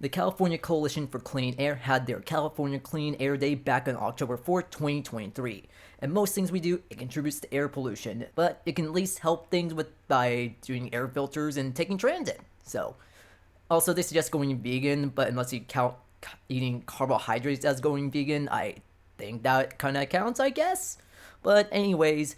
The California Coalition for Clean Air had their California Clean Air Day back on October 4th, 2023. And most things we do, it contributes to air pollution, but it can at least help things with by doing air filters and taking transit. So, also they suggest going vegan, but unless you count eating carbohydrates as going vegan, I think that kind of counts, I guess. But anyways,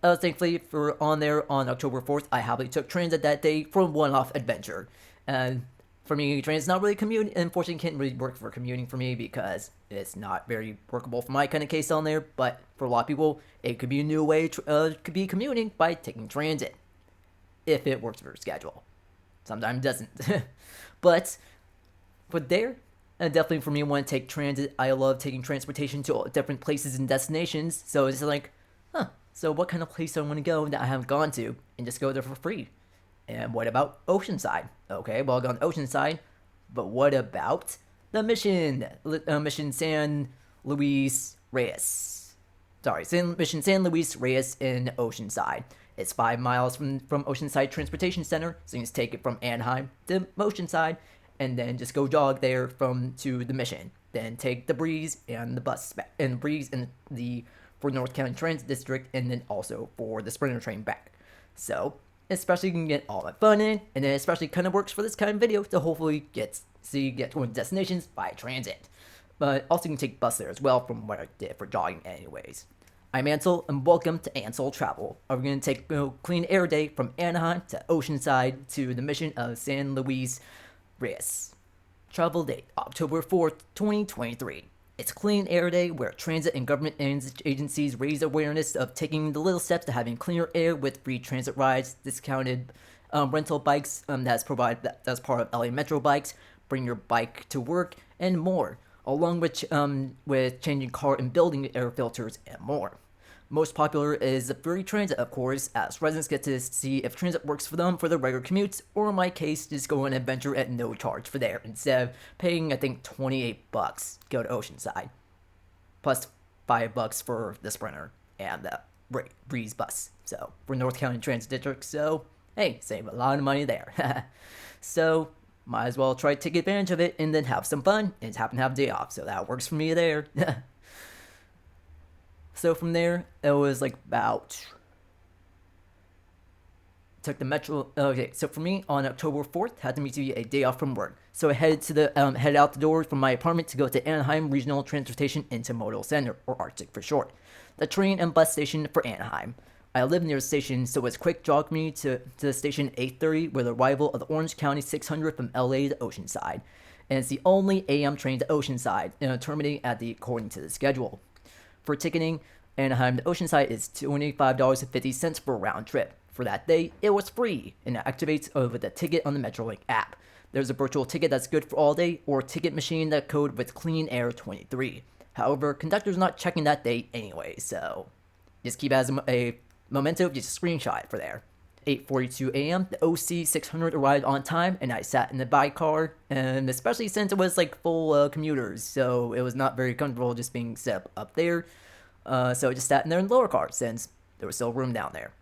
thankfully for on there on October 4th, I happily took transit that day for a one-off adventure. And for me, train's not really commuting. Unfortunately, can't really work for commuting for me because it's not very workable for my kind of case on there. But for a lot of people, it could be a new way. Could be commuting by taking transit, if it works for your schedule. Sometimes it doesn't. But for there, definitely for me, I want to take transit. I love taking transportation to different places and destinations. So it's like, so what kind of place do I want to go that I haven't gone to, and just go there for free? And what about Oceanside? Okay, well, I've gone to Oceanside, but what about the Mission San Luis Reyes? Sorry, Mission San Luis Reyes in Oceanside. It's 5 miles from Oceanside Transportation Center, so you just take it from Anaheim to Oceanside, and then just go jog there to the Mission. Then take the Breeze and the bus and the Breeze and the for North County Transit District, and then also for the Sprinter train back. So especially you can get all that fun in, and it especially kind of works for this kind of video to hopefully get to destinations by transit. But also you can take bus there as well from what I did for jogging anyways. I'm Ansel, and welcome to Ansel Travel. We're going to take Clean Air Day from Anaheim to Oceanside to the Mission of San Luis Reyes. Travel date, October 4th, 2023. It's Clean Air Day, where transit and government agencies raise awareness of taking the little steps to having cleaner air with free transit rides, discounted rental bikes that's part of LA Metro Bikes, bring your bike to work, and more, along with changing car and building air filters and more. Most popular is the free transit, of course, as residents get to see if transit works for them for their regular commutes, or in my case, just go on an adventure at no charge for there, instead of paying, I think, $28 to go to Oceanside, plus $5 for the Sprinter and the Breeze bus, so, for North County Transit District, so, hey, save a lot of money there. So, might as well try to take advantage of it, and then have some fun, and happen to have a day off, so that works for me there. So from there, it was like took the metro. Okay, so for me on October 4th, had to meet you a day off from work. So I headed out the door from my apartment to go to Anaheim Regional Transportation Intermodal Center, or ARTIC for short, the train and bus station for Anaheim. I live near the station, so it's quick jog for me to the station 8:30 with the arrival of the Orange County 600 from LA to Oceanside, and it's the only AM train to Oceanside, terminating according to the schedule. For ticketing, Anaheim to Oceanside is $25.50 for a round trip. For that day, it was free, and it activates over the ticket on the Metrolink app. There's a virtual ticket that's good for all day, or a ticket machine that code with Clean Air 23. However, conductor's not checking that date anyway, so just keep it as a memento, just screenshot it for there. 8:42 a.m., the OC 600 arrived on time, and I sat in the bike car, and especially since it was like full commuters, so it was not very comfortable just being set up there. So I just sat in there in the lower car since there was still room down there.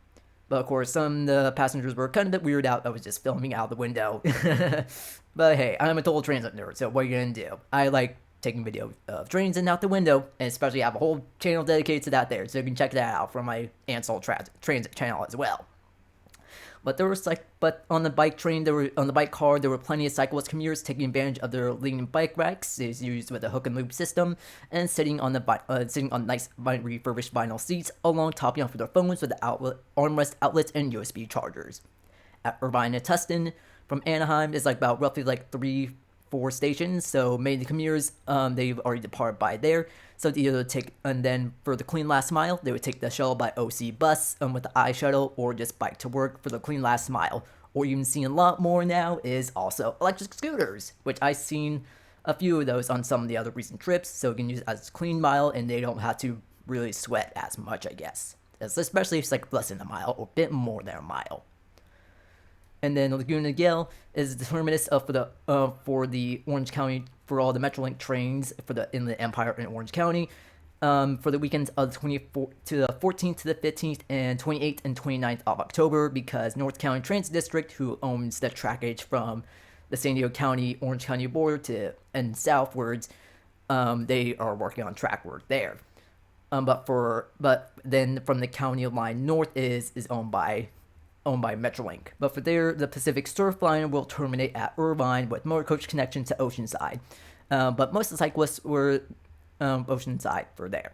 But of course, some of the passengers were kind of a bit weirded out. I was just filming out the window. But hey, I'm a total transit nerd, so what are you gonna do? I like taking video of trains and out the window, and especially have a whole channel dedicated to that there, so you can check that out from my Ansel Transit channel as well. But on the bike car, there were plenty of cyclist commuters taking advantage of their leaning bike racks, is used with a hook and loop system, and sitting on nice refurbished vinyl seats, along topping off with their phones with the armrest outlets and USB chargers. At Irvine and Tustin from Anaheim is about roughly 3-4 stations, so many of the commuters they've already departed by there. So they either and then for the Clean Last Mile, they would take the shuttle by OC bus with the iShuttle, or just bike to work for the Clean Last Mile. Or even seeing a lot more now is also electric scooters, which I've seen a few of those on some of the other recent trips, so you can use it as a clean mile, and they don't have to really sweat as much, I guess. Especially if it's less than a mile, or a bit more than a mile. And then Laguna Niguel is the terminus for the Orange County, for all the Metrolink trains in the Empire in Orange County, for the weekends of the 14th to the 15th and 28th and 29th of October, because North County Transit District, who owns the trackage from the San Diego County, Orange County border and southwards, they are working on track work there. But then from the county line north is owned by Metrolink. But for there, the Pacific Surf Line will terminate at Irvine with motor coach connection to Oceanside. But most of the cyclists were Oceanside for there.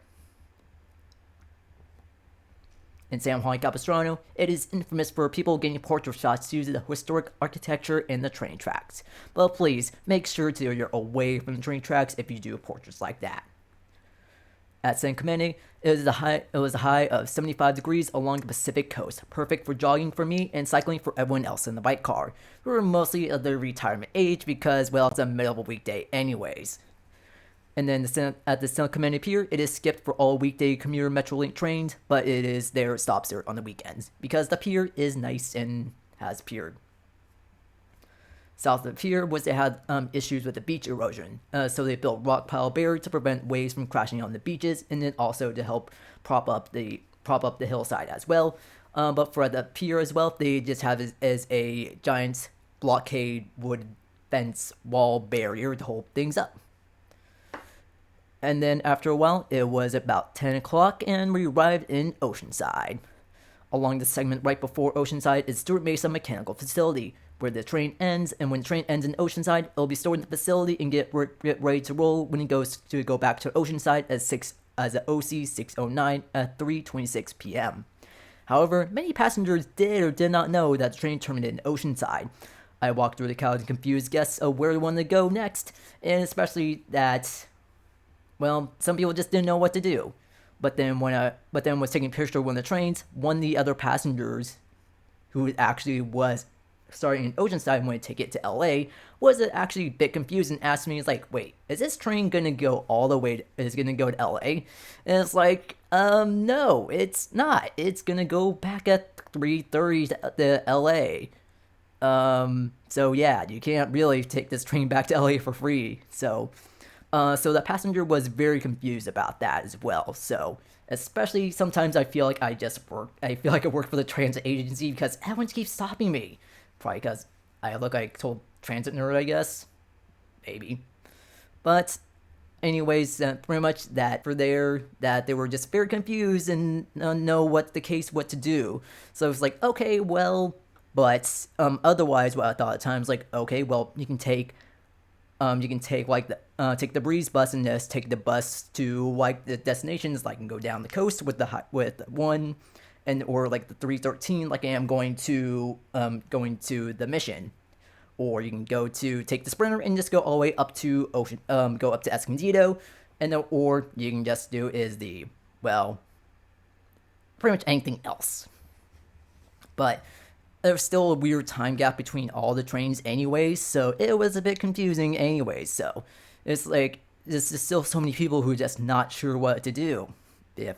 In San Juan Capistrano, it is infamous for people getting portrait shots due to the historic architecture and the train tracks. But please, make sure you're away from the train tracks if you do portraits like that. At San Clemente, it was a high of 75 degrees along the Pacific coast, perfect for jogging for me and cycling for everyone else in the bike car, who are mostly of the retirement age because, well, it's a middle of a weekday anyways. And then at the San Clemente Pier, it is skipped for all weekday commuter Metrolink trains, but stops there on the weekends because the pier is nice and has pier. South of the pier was they had issues with the beach erosion, so they built rock pile barriers to prevent waves from crashing on the beaches, and then also to help prop up the hillside as well. But for the pier as well, they just have as a giant blockade wood fence wall barrier to hold things up. And then after a while, it was about 10 o'clock, and we arrived in Oceanside. Along the segment right before Oceanside is Stuart Mesa Mechanical Facility, where the train ends, and when the train ends in Oceanside, it'll be stored in the facility and get ready to roll when it goes to go back to Oceanside as the OC 609 at 3:26 p.m. However, many passengers did or did not know that the train terminated in Oceanside. I walked through the crowd and confused guests of where they wanted to go next, and especially that, well, some people just didn't know what to do. But then was taking a picture of one of the trains, one of the other passengers who actually was starting in Oceanside and wanted to take it to LA was actually a bit confused and asked me, like, wait, is this train gonna go all the way is gonna go to LA? And it's like, no, it's not. It's gonna go back at 3:30 to LA. So yeah, you can't really take this train back to LA for free. So the passenger was very confused about that as well. So, especially sometimes I feel like I work for the transit agency because everyone keeps stopping me. Probably because I look like a total transit nerd, I guess. Maybe. But, anyways, pretty much that they were just very confused and know what to do. So it's like, okay, well, but otherwise, what I thought at times, like, okay, well, you can take take the breeze bus and just take the bus to like the destinations, like, and go down the coast with one, and or like the 313, like I am going to the Mission, or you can take the Sprinter and just go all the way up to go up to Escondido, and or you can just do pretty much anything else, but there's still a weird time gap between all the trains anyways, so it was a bit confusing anyways. So it's like there's just still so many people who are just not sure what to do. If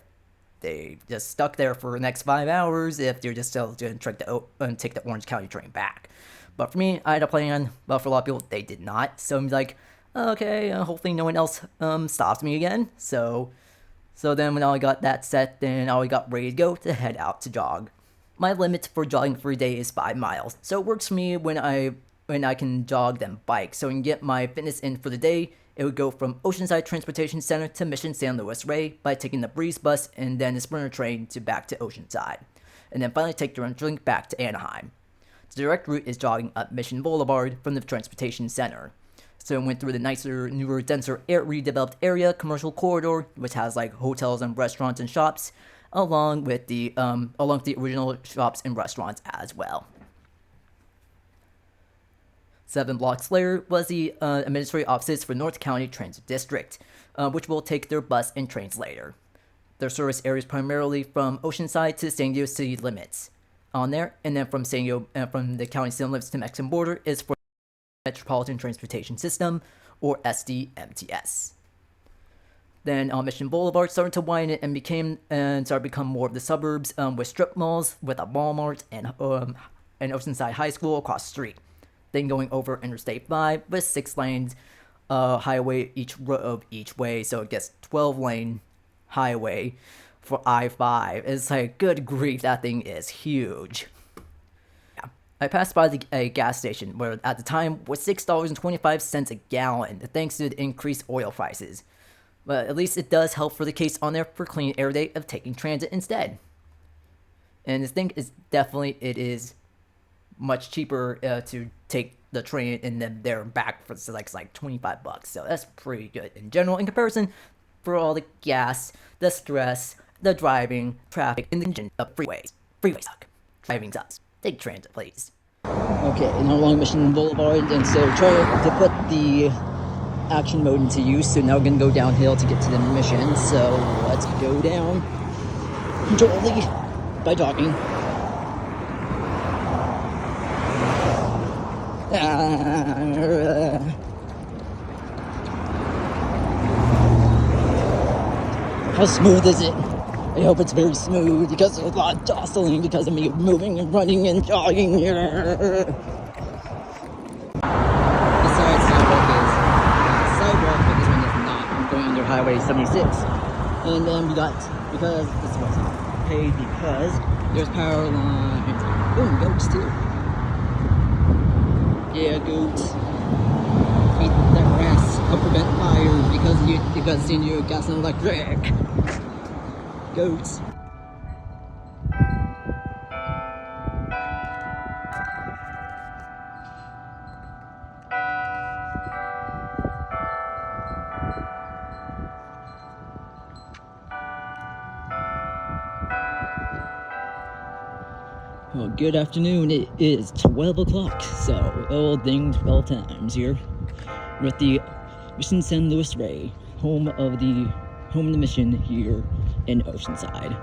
they just stuck there for the next 5 hours, if they're just still going to take the Orange County train back. But for me, I had a plan, but for a lot of people, they did not. So I'm like, okay, hopefully no one else stops me again. So then when I got that set, then I got ready to go to head out to jog. My limit for jogging for a day is 5 miles, so it works for me when I can jog then bike. So I can get my fitness in for the day. It would go from Oceanside Transportation Center to Mission San Luis Rey by taking the Breeze bus and then the Sprinter train back to Oceanside, and then finally take the Metrolink back to Anaheim. The direct route is jogging up Mission Boulevard from the Transportation Center. So I went through the nicer, newer, denser, redeveloped area commercial corridor, which has like hotels and restaurants and shops, along with the original shops and restaurants as well. 7 blocks later was the administrative offices for North County Transit District, which will take their bus and trains later. Their service areas primarily from Oceanside to San Diego city limits on there, and then from the county city limits to Mexican border is for the Metropolitan Transportation System, or SDMTS. Then on Mission Boulevard started to widen and started to become more of the suburbs, with strip malls, with a Walmart and Oceanside High School across the street. Then going over Interstate 5 with 6 lanes highway each way, so it gets 12-lane highway for I-5. It's like, good grief, that thing is huge. Yeah. I passed by a gas station where at the time was $6.25 a gallon, thanks to the increased oil prices. But at least it does help for the case on there for Clean Air Day of taking transit instead. And the thing is, definitely it is much cheaper to take the train and then there and back for like $25. So that's pretty good in general in comparison for all the gas, the stress, the driving, traffic, and the engine of freeways. Freeways suck. Driving sucks. Take transit, please. Okay, now along Mission Boulevard, and so try to put the action mode into use. So now we're gonna go downhill to get to the mission. So let's go down gently by talking. How smooth is it? I hope it's very smooth because there's a lot of jostling because of me moving and running and jogging here. Besides sidewalk, but this one is not. I'm going under Highway 76. And then we got, because this wasn't paid because there's power lines. Boom, goats too. Yeah, goats. Eat that grass, help prevent fires because you gas and electric. Goats. Well, good afternoon. It is 12 o'clock, so old ding 12 times here. We're at the Mission San Luis Rey, home of the mission here in Oceanside.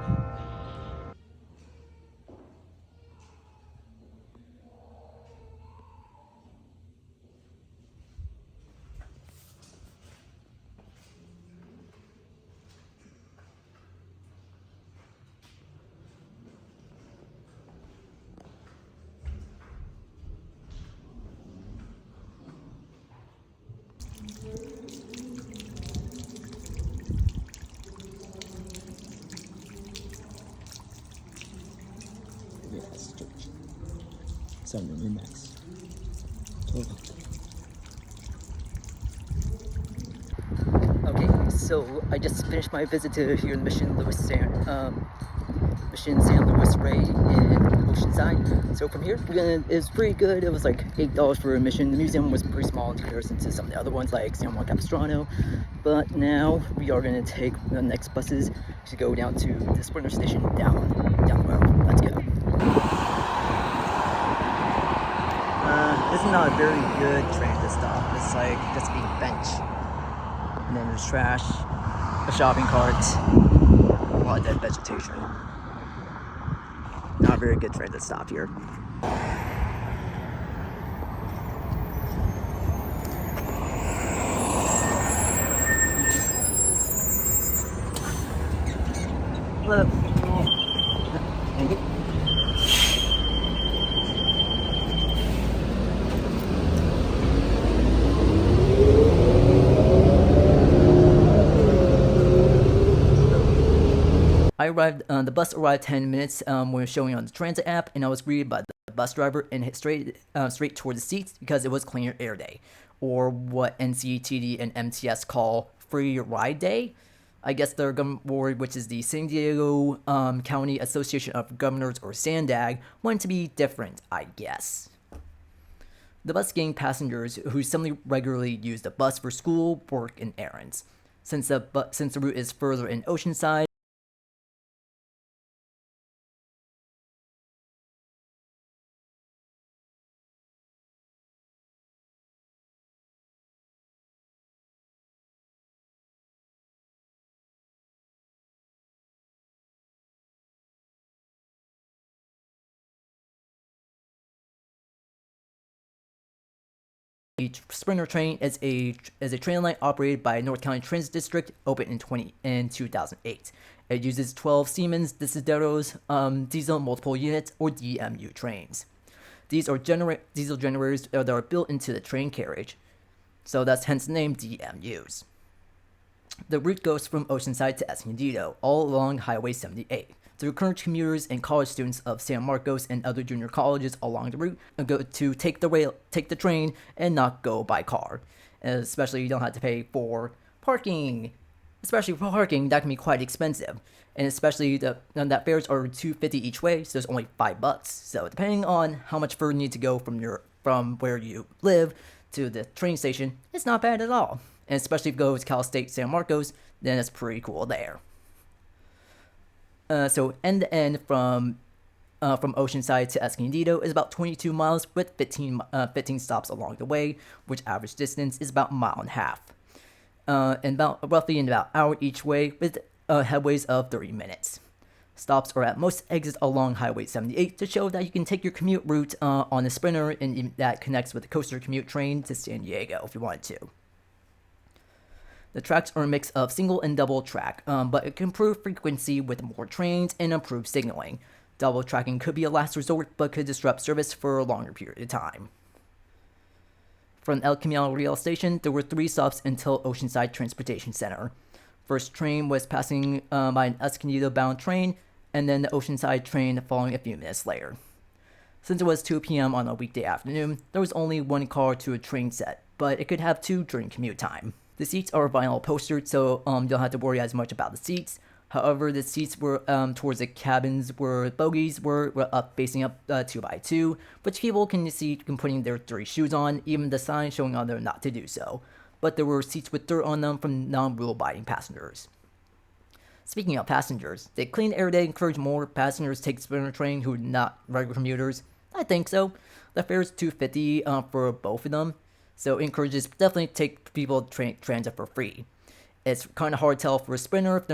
Yes, church. 7 next. Okay, so I just finished my visit to here in Mission San Luis Rey in Oceanside. So from here, it's pretty good. It was like $8 for admission. The museum was pretty small in comparison to some of the other ones like San Juan Capistrano. But now we are going to take the next buses to go down to the Sprinter station down the road. Let's go. This is not a very good transit stop. It's like just a bench. And then there's trash, a shopping cart, a lot of dead vegetation. Not a very good transit stop here. Hello. Thank you. The bus arrived 10 minutes when it was showing on the transit app, and I was greeted by the bus driver and hit straight toward the seats because it was Cleaner Air Day, or what NCTD and MTS call Free Ride Day. I guess their government board, which is the San Diego County Association of Governors, or SANDAG, wanted to be different, I guess. The bus gained passengers who semi-regularly use the bus for school, work, and errands. Since the route is further in Oceanside, a Sprinter train is a train line operated by North County Transit District, opened in 2008. It uses 12 Siemens Desideros diesel multiple units, or DMU trains. These are diesel generators that are built into the train carriage, so that's hence the name DMUs. The route goes from Oceanside to Escondido, all along Highway 78, to current commuters and college students of San Marcos and other junior colleges along the route go to take the train and not go by car. Especially you don't have to pay for parking. Especially for parking, that can be quite expensive. And especially that fares are $2.50 each way, so it's only $5. So depending on how much further you need to go from where you live to the train station, it's not bad at all. And especially if you go to Cal State San Marcos, then it's pretty cool there. So end to end from Oceanside to Escondido is about 22 miles with 15 stops along the way, which average distance is about a mile and a half. And roughly an hour each way with headways of 30 minutes. Stops are at most exits along Highway 78 to show that you can take your commute route on a sprinter and that connects with the coaster commute train to San Diego if you wanted to. The tracks are a mix of single and double track, but it can improve frequency with more trains and improve signaling. Double tracking could be a last resort, but could disrupt service for a longer period of time. From El Camino Real Station, there were 3 stops until Oceanside Transportation Center. First train was passing by an Escondido-bound train, and then the Oceanside train following a few minutes later. Since it was 2 p.m. on a weekday afternoon, there was only 1 car to a train set, but it could have 2 during commute time. The seats are vinyl upholstered, so you don't have to worry as much about the seats. However, the seats were towards the cabins where bogies were up facing up 2x2, which people can see putting their dirty shoes on, even the sign showing on them not to do so. But there were seats with dirt on them from non-rule-abiding passengers. Speaking of passengers, did Clean Air Day encourage more passengers to take the Sprinter train who are not regular commuters? I think so. The fare is $2.50 for both of them, so it encourages definitely take people transit for free. It's kind of hard to tell for a Sprinter if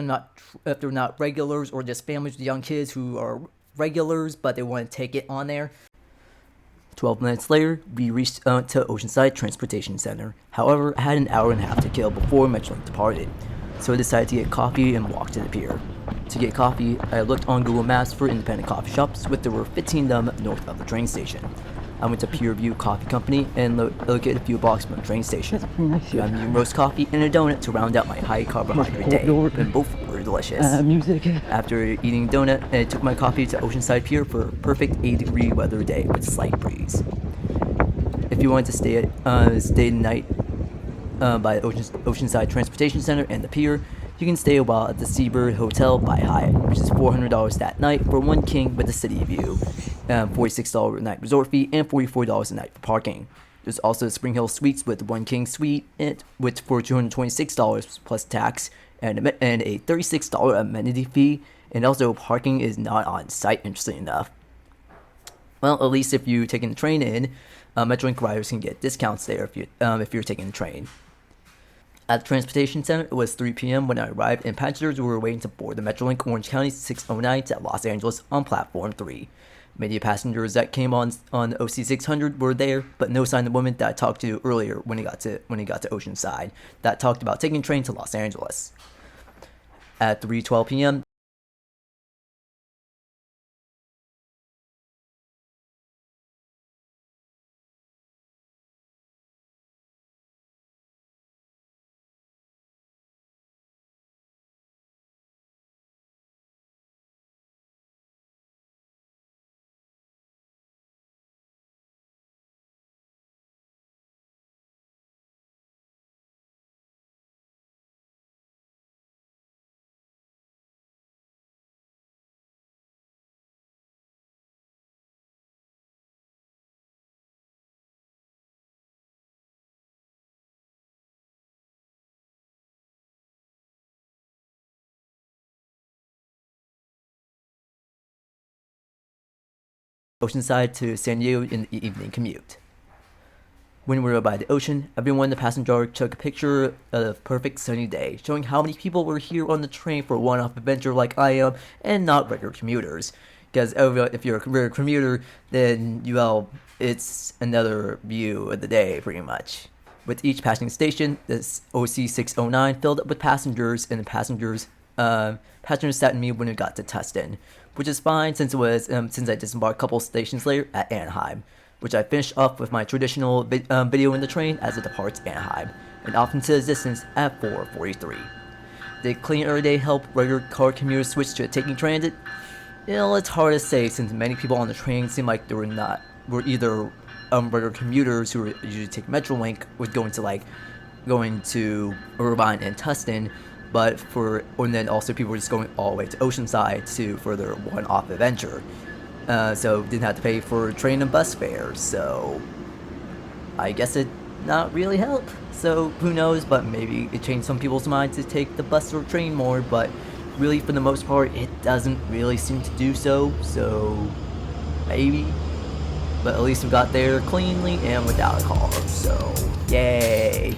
they're not regulars or just families with young kids who are regulars but they want to take it on there. 12 minutes later, we reached to Oceanside Transportation Center. However, I had an hour and a half to kill before Metrolink departed, so I decided to get coffee and walk to the pier. To get coffee, I looked on Google Maps for independent coffee shops, which there were 15 of them north of the train station. I went to Pier View Coffee Company and located a few blocks from the train station. Got me roast coffee and a donut to round out my high carbohydrate day, and both were delicious. After eating a donut, I took my coffee to Oceanside Pier for a perfect 80-degree weather day with a slight breeze. If you wanted to stay the night by Oceanside Transportation Center and the pier, you can stay a while at the Seabird Hotel by Hyatt, which is $400 that night for 1 king with a city view, $46 a night resort fee, and $44 a night for parking. There's also the Spring Hill Suites with 1 king suite, which for $226 plus tax, and a $36 amenity fee, and also parking is not on site, interesting enough. Well, at least if you're taking the train in, Metrolink riders can get discounts there if you're taking the train. At the transportation center, it was 3 p.m. when I arrived, and passengers were waiting to board the Metrolink Orange County 609 to Los Angeles on Platform 3. Many passengers that came on OC 600 were there, but no sign of the woman that I talked to earlier when he got to Oceanside that talked about taking a train to Los Angeles. At 3:12 p.m., Oceanside to San Diego in the evening commute. When we were by the ocean, everyone in the passenger took a picture of a perfect sunny day, showing how many people were here on the train for a one-off adventure like I am, and not regular commuters. Because if you're a regular commuter, then it's another view of the day, pretty much. With each passing station, this OC 609 filled up with passengers, and the passengers sat in me when we got to Tustin, which is fine since I disembarked a couple stations later at Anaheim, which I finished off with my traditional video in the train as it departs Anaheim, and off into the distance at 4:43. Did Clean Air Day help regular car commuters switch to taking transit? It's hard to say since many people on the train seem like they were either regular commuters who usually take Metrolink with going to Irvine and Tustin, and then also people were just going all the way to Oceanside for their one-off adventure. So didn't have to pay for train and bus fares, so I guess it not really help. So who knows, but maybe it changed some people's minds to take the bus or train more, but really for the most part it doesn't really seem to do so, maybe. But at least we got there cleanly and without a car, so yay.